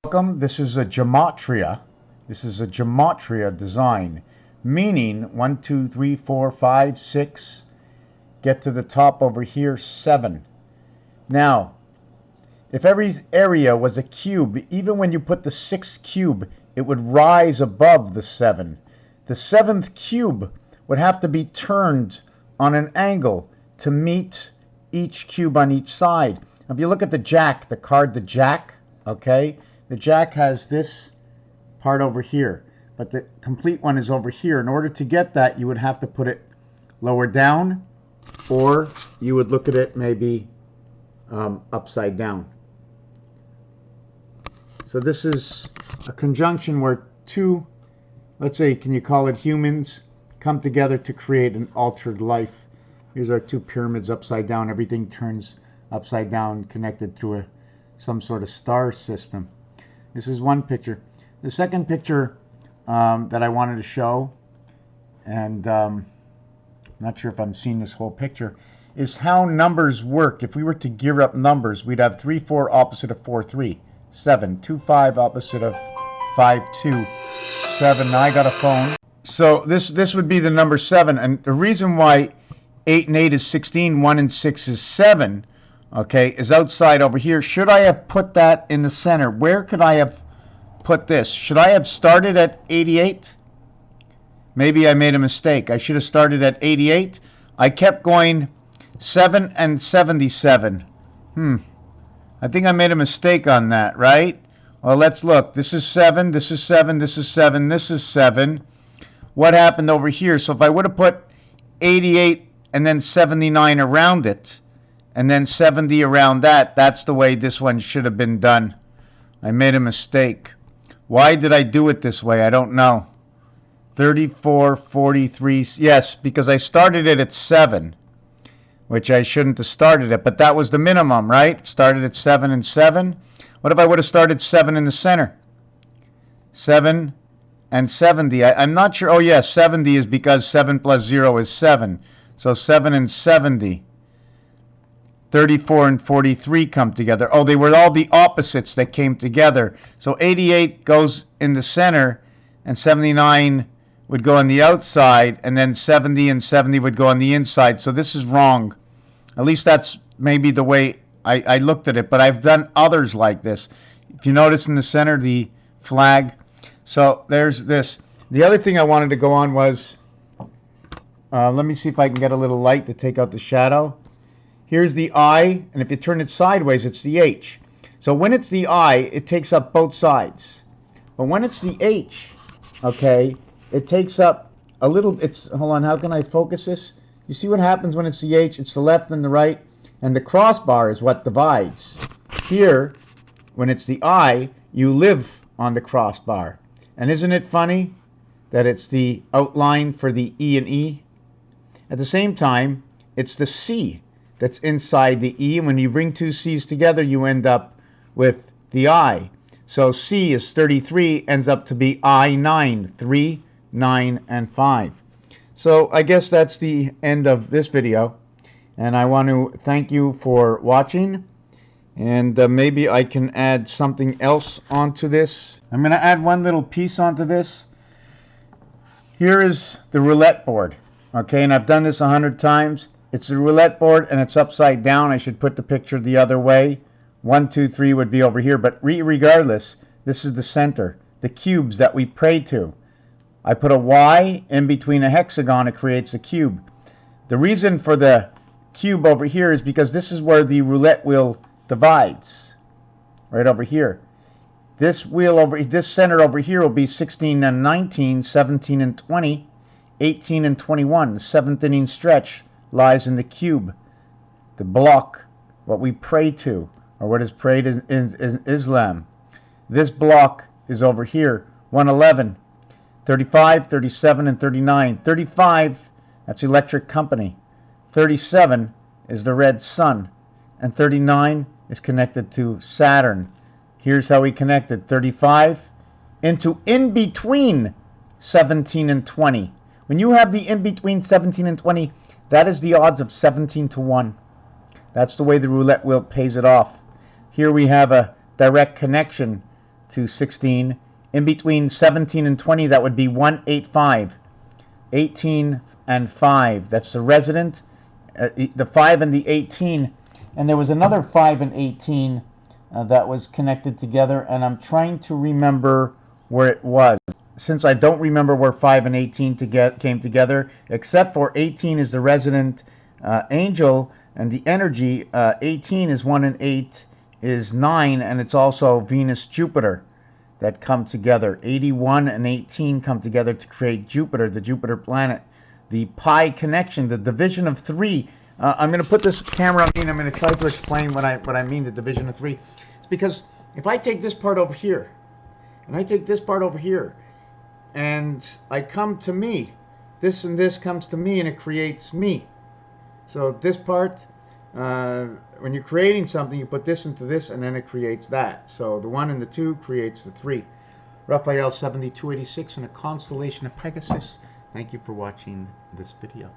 Welcome. This is a gematria. This is a gematria design, meaning 1, 2, 3, 4, 5, 6. Get to the top over here, 7. Now, if every area was a cube, even when you put the 6th cube, it would rise above the 7. The 7th cube would have to be turned on an angle to meet each cube on each side. If you look at the jack, the card, the jack, okay? The jack has this part over here, but the complete one is over here. In order to get that, you would have to put it lower down, or you would look at it maybe upside down. So this is a conjunction where two, let's say, can you call it humans, come together to create an altered life. Here's our two pyramids upside down. Everything turns upside down, connected through some sort of star system. This is one picture. The second picture that I wanted to show, and I'm not sure if I'm seeing this whole picture, is how numbers work. If we were to gear up numbers, we'd have 3, 4 opposite of 4, 3, 7, 2, 5 opposite of 5, 2, 7. Now I got a phone. So this would be the number 7, and the reason why 8 and 8 is 16, 1 and 6 is 7, okay, is outside over here. Should I have put that in the center? Where could I have put this? Should I have started at 88? Maybe I made a mistake. I should have started at 88. I kept going 7 and 77. I think I made a mistake on that, right? Well, let's look. This is 7, this is 7, this is 7, this is 7. What happened over here? So if I would have put 88 and then 79 around it, and then 70 around that, that's the way this one should have been done. I made a mistake. Why did I do it this way? I don't know. 34, 43, yes, because I started it at 7, which I shouldn't have started it, but that was the minimum, right? Started at 7 and 7. What if I would have started 7 in the center? 7 and 70. I'm not sure. Oh, yes, 70 is because 7 plus 0 is 7. So 7 and 70. 34 and 43 come together. Oh, they were all the opposites that came together. So 88 goes in the center, and 79 would go on the outside, and then 70 and 70 would go on the inside. So this is wrong. At least that's maybe the way I looked at it, but I've done others like this. If you notice in the center, the flag. So there's this. The other thing I wanted to go on was, let me see if I can get a little light to take out the shadow. Here's the I, and if you turn it sideways, it's the H. So when it's the I, it takes up both sides. But when it's the H, okay, it takes up a little, hold on, how can I focus this? You see what happens when it's the H? It's the left and the right, and the crossbar is what divides. Here, when it's the I, you live on the crossbar. And isn't it funny that it's the outline for the E and E? At the same time, it's the C that's inside the E, and when you bring two C's together, you end up with the I. So C is 33, ends up to be I9, 3, 9, and 5. So I guess that's the end of this video, and I want to thank you for watching, and maybe I can add something else onto this. I'm going to add one little piece onto this. Here is the roulette board, okay, and I've done this 100 times. It's a roulette board, and it's upside down. I should put the picture the other way. 1, 2, 3 would be over here, but regardless, this is the center, the cubes that we pray to. I put a Y in between a hexagon, it creates a cube. The reason for the cube over here is because this is where the roulette wheel divides, right over here. This wheel over, this center over here will be 16 and 19, 17 and 20, 18 and 21. The 7th inning stretch lies in the cube, the block, what we pray to, or what is prayed in Islam. This block is over here, 111, 35, 37, and 39. 35, that's electric company. 37 is the red sun, and 39 is connected to Saturn. Here's how we connected 35 into in between 17 and 20. When you have the in between 17 and 20, that is the odds of 17 to 1. That's the way the roulette wheel pays it off. Here we have a direct connection to 16. In between 17 and 20, that would be 1, 8, 5. 18 and 5. That's the resident. The 5 and the 18. And there was another 5 and 18 that was connected together, and I'm trying to remember where it was. Since I don't remember where 5 and 18 came together, except for 18 is the resident angel, and the energy, 18 is 1 and 8 is 9, and it's also Venus, Jupiter that come together. 81 and 18 come together to create Jupiter, the Jupiter planet. The pi connection, the division of 3. I'm going to put this camera on me, and I'm going to try to explain what I mean, the division of 3. It's because if I take this part over here, and I take this part over here, and I come to me, this and this comes to me, and it creates me. So this part, when you're creating something, you put this into this, and then it creates that. So the 1 and the 2 creates the 3. Raphael 7286 in a constellation of Pegasus. Thank you for watching this video.